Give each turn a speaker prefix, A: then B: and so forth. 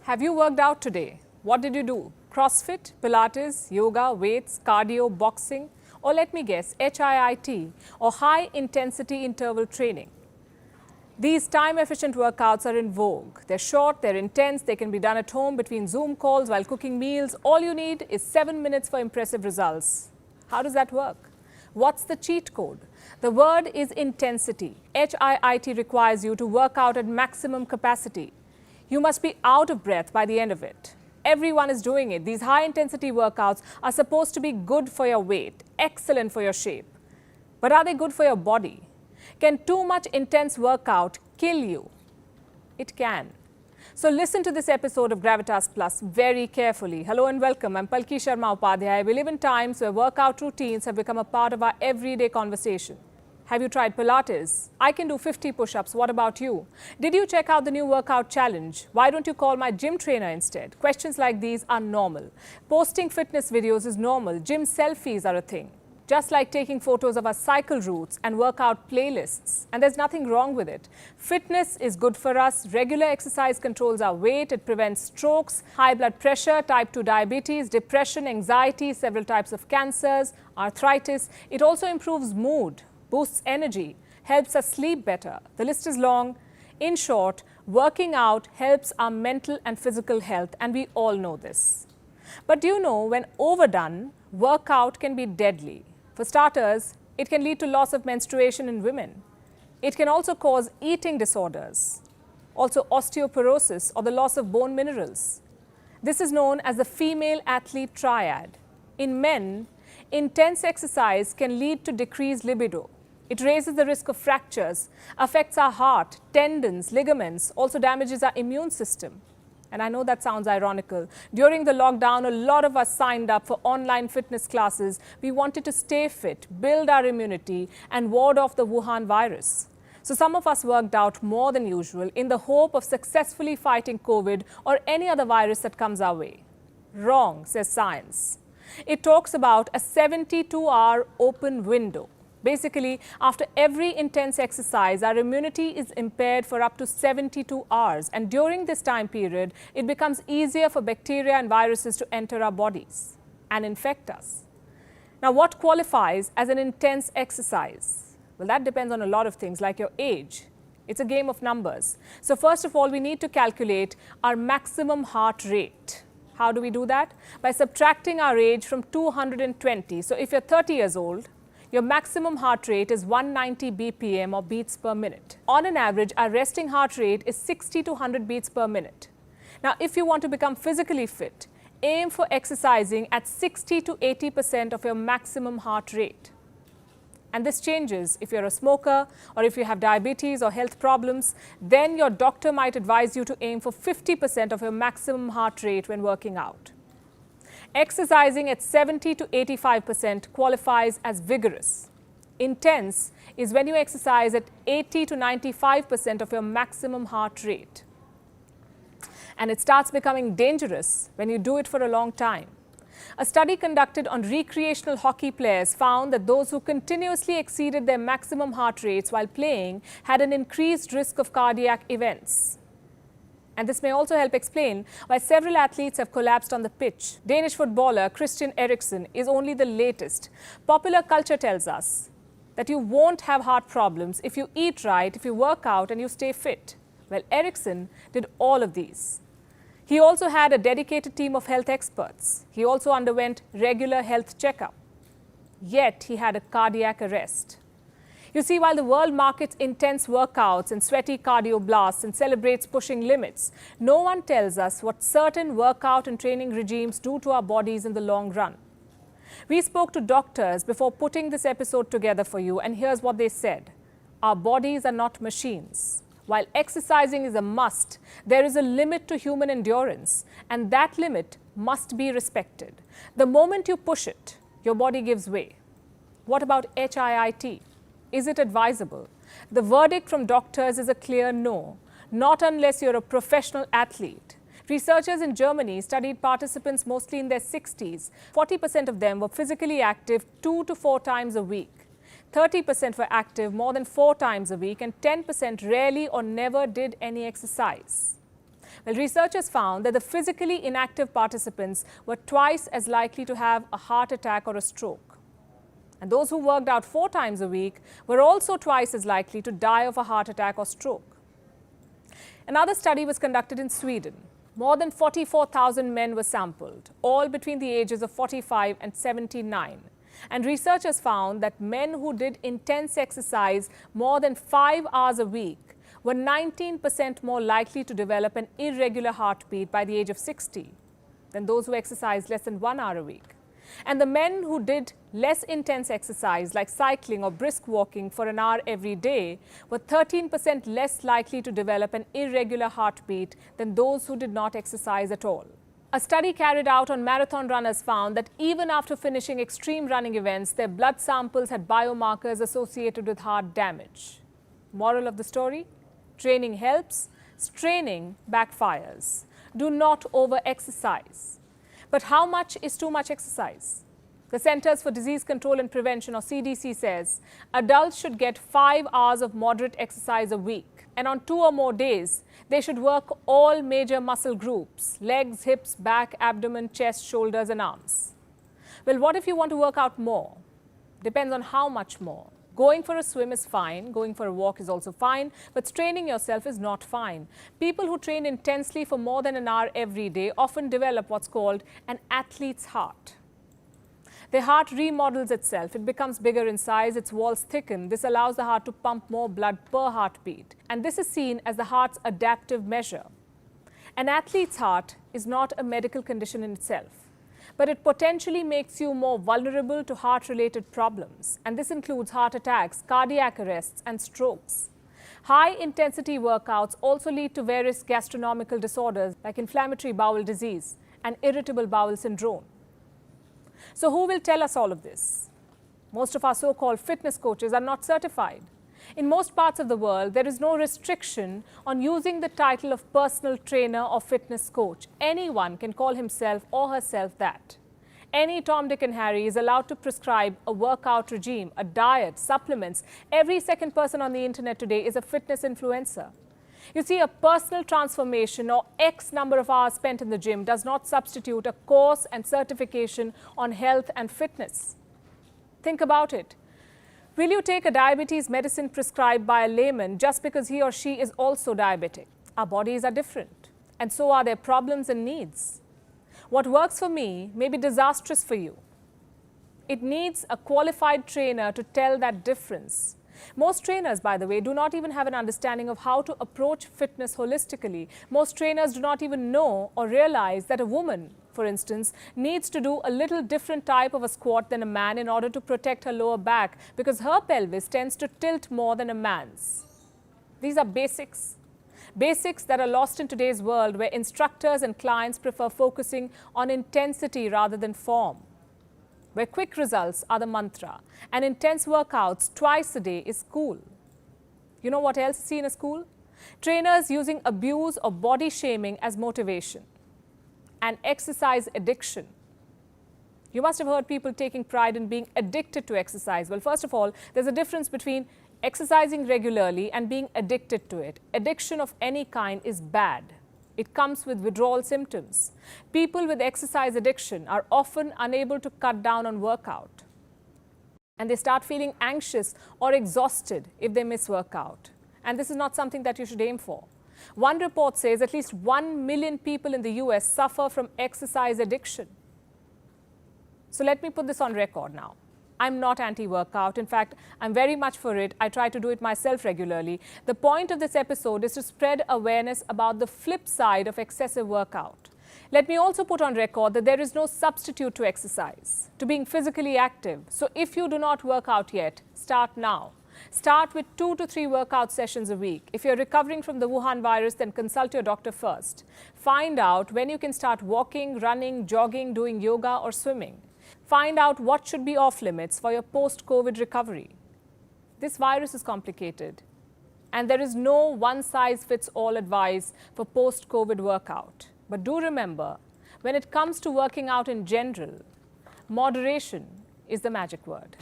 A: Have you worked out today? What did you do? CrossFit, Pilates, yoga, weights, cardio, boxing, or let me guess, HIIT or high intensity interval training? These time-efficient workouts are in vogue. They're short, they're intense, they can be done at home between Zoom calls while cooking meals. All you need is 7 minutes for impressive results. How does that work? What's the cheat code? The word is intensity. HIIT requires you to work out at maximum capacity. You must be out of breath by the end of it. Everyone is doing it. These high-intensity workouts are supposed to be good for your weight, excellent for your shape. But are they good for your body? Can too much intense workout kill you? It can. So listen to this episode of Gravitas Plus very carefully. Hello and welcome. I'm Palki Sharma Upadhyay. We live in times where workout routines have become a part of our everyday conversation. Have you tried Pilates? I can do 50 push-ups. What about you? Did you check out the new workout challenge? Why don't you call my gym trainer instead? Questions like these are normal. Posting fitness videos is normal. Gym selfies are a thing. Just like taking photos of our cycle routes and workout playlists. And there's nothing wrong with it. Fitness is good for us. Regular exercise controls our weight. It prevents strokes, high blood pressure, type 2 diabetes, depression, anxiety, several types of cancers, arthritis. It also improves mood, boosts energy, helps us sleep better. The list is long. In short, working out helps our mental and physical health, and we all know this. But do you know, when overdone, workout can be deadly. For starters, it can lead to loss of menstruation in women. It can also cause eating disorders, also osteoporosis or the loss of bone minerals. This is known as the female athlete triad. In men, intense exercise can lead to decreased libido. It raises the risk of fractures, affects our heart, tendons, ligaments, also damages our immune system. And I know that sounds ironical. During the lockdown, a lot of us signed up for online fitness classes. We wanted to stay fit, build our immunity, and ward off the Wuhan virus. So some of us worked out more than usual in the hope of successfully fighting COVID or any other virus that comes our way. Wrong, says science. It talks about a 72-hour open window. Basically, after every intense exercise, our immunity is impaired for up to 72 hours. And during this time period, it becomes easier for bacteria and viruses to enter our bodies and infect us. Now, what qualifies as an intense exercise? Well, that depends on a lot of things, like your age. It's a game of numbers. So first of all, we need to calculate our maximum heart rate. How do we do that? By subtracting our age from 220. So if you're 30 years old, your maximum heart rate is 190 BPM or beats per minute. On an average, our resting heart rate is 60 to 100 beats per minute. Now, if you want to become physically fit, aim for exercising at 60 to 80% of your maximum heart rate. And this changes if you're a smoker or if you have diabetes or health problems. Then your doctor might advise you to aim for 50% of your maximum heart rate when working out. Exercising at 70 to 85% qualifies as vigorous. Intense is when you exercise at 80 to 95% of your maximum heart rate. And it starts becoming dangerous when you do it for a long time. A study conducted on recreational hockey players found that those who continuously exceeded their maximum heart rates while playing had an increased risk of cardiac events. And this may also help explain why several athletes have collapsed on the pitch. Danish footballer Christian Eriksen is only the latest. Popular culture tells us that you won't have heart problems if you eat right, if you work out and you stay fit. Well, Eriksen did all of these. He also had a dedicated team of health experts. He also underwent regular health checkup. Yet he had a cardiac arrest. You see, while the world markets intense workouts and sweaty cardio blasts and celebrates pushing limits, no one tells us what certain workout and training regimes do to our bodies in the long run. We spoke to doctors before putting this episode together for you, and here's what they said. Our bodies are not machines. While exercising is a must, there is a limit to human endurance, and that limit must be respected. The moment you push it, your body gives way. What about HIIT? Is it advisable? The verdict from doctors is a clear no, not unless you're a professional athlete. Researchers in Germany studied participants mostly in their 60s. 40% of them were physically active 2 to 4 times a week. 30% were active more than 4 times a week, and 10% rarely or never did any exercise. Well, researchers found that the physically inactive participants were twice as likely to have a heart attack or a stroke. And those who worked out 4 times a week were also twice as likely to die of a heart attack or stroke. Another study was conducted in Sweden. More than 44,000 men were sampled, all between the ages of 45 and 79. And researchers found that men who did intense exercise more than 5 hours a week were 19% more likely to develop an irregular heartbeat by the age of 60 than those who exercised less than 1 hour a week. And the men who did less intense exercise like cycling or brisk walking for an hour every day were 13% less likely to develop an irregular heartbeat than those who did not exercise at all. A study carried out on marathon runners found that even after finishing extreme running events, their blood samples had biomarkers associated with heart damage. Moral of the story? Training helps, straining backfires. Do not over-exercise. But how much is too much exercise? The Centers for Disease Control and Prevention, or CDC, says adults should get 5 hours of moderate exercise a week. And on 2 or more days, they should work all major muscle groups: legs, hips, back, abdomen, chest, shoulders, and arms. Well, what if you want to work out more? Depends on how much more. Going for a swim is fine, going for a walk is also fine, but straining yourself is not fine. People who train intensely for more than an hour every day often develop what's called an athlete's heart. Their heart remodels itself. It becomes bigger in size, its walls thicken. This allows the heart to pump more blood per heartbeat. And this is seen as the heart's adaptive measure. An athlete's heart is not a medical condition in itself, but it potentially makes you more vulnerable to heart-related problems. And this includes heart attacks, cardiac arrests, and strokes. High-intensity workouts also lead to various gastronomical disorders like inflammatory bowel disease and irritable bowel syndrome. So who will tell us all of this? Most of our so-called fitness coaches are not certified. In most parts of the world, there is no restriction on using the title of personal trainer or fitness coach. Anyone can call himself or herself that. Any Tom, Dick and Harry is allowed to prescribe a workout regime, a diet, supplements. Every second person on the internet today is a fitness influencer. You see, a personal transformation or X number of hours spent in the gym does not substitute a course and certification on health and fitness. Think about it. Will you take a diabetes medicine prescribed by a layman just because he or she is also diabetic? Our bodies are different, and so are their problems and needs. What works for me may be disastrous for you. It needs a qualified trainer to tell that difference. Most trainers, by the way, do not even have an understanding of how to approach fitness holistically. Most trainers do not even know or realize that a woman, for instance, needs to do a little different type of a squat than a man in order to protect her lower back because her pelvis tends to tilt more than a man's. These are basics. Basics that are lost in today's world where instructors and clients prefer focusing on intensity rather than form, where quick results are the mantra, and intense workouts twice a day is cool. You know what else is seen as cool? Trainers using abuse or body shaming as motivation, and exercise addiction. You must have heard people taking pride in being addicted to exercise. Well, first of all, there's a difference between exercising regularly and being addicted to it. Addiction of any kind is bad. It comes with withdrawal symptoms. People with exercise addiction are often unable to cut down on workout. And they start feeling anxious or exhausted if they miss workout. And this is not something that you should aim for. One report says at least 1 million people in the US suffer from exercise addiction. So let me put this on record now. I'm not anti-workout. In fact, I'm very much for it. I try to do it myself regularly. The point of this episode is to spread awareness about the flip side of excessive workout. Let me also put on record that there is no substitute to exercise, to being physically active. So if you do not work out yet, start now. Start with 2 to 3 workout sessions a week. If you're recovering from the Wuhan virus, then consult your doctor first. Find out when you can start walking, running, jogging, doing yoga or swimming. Find out what should be off limits for your post-COVID recovery. This virus is complicated, and there is no one-size-fits-all advice for post-COVID workout. But do remember, when it comes to working out in general, moderation is the magic word.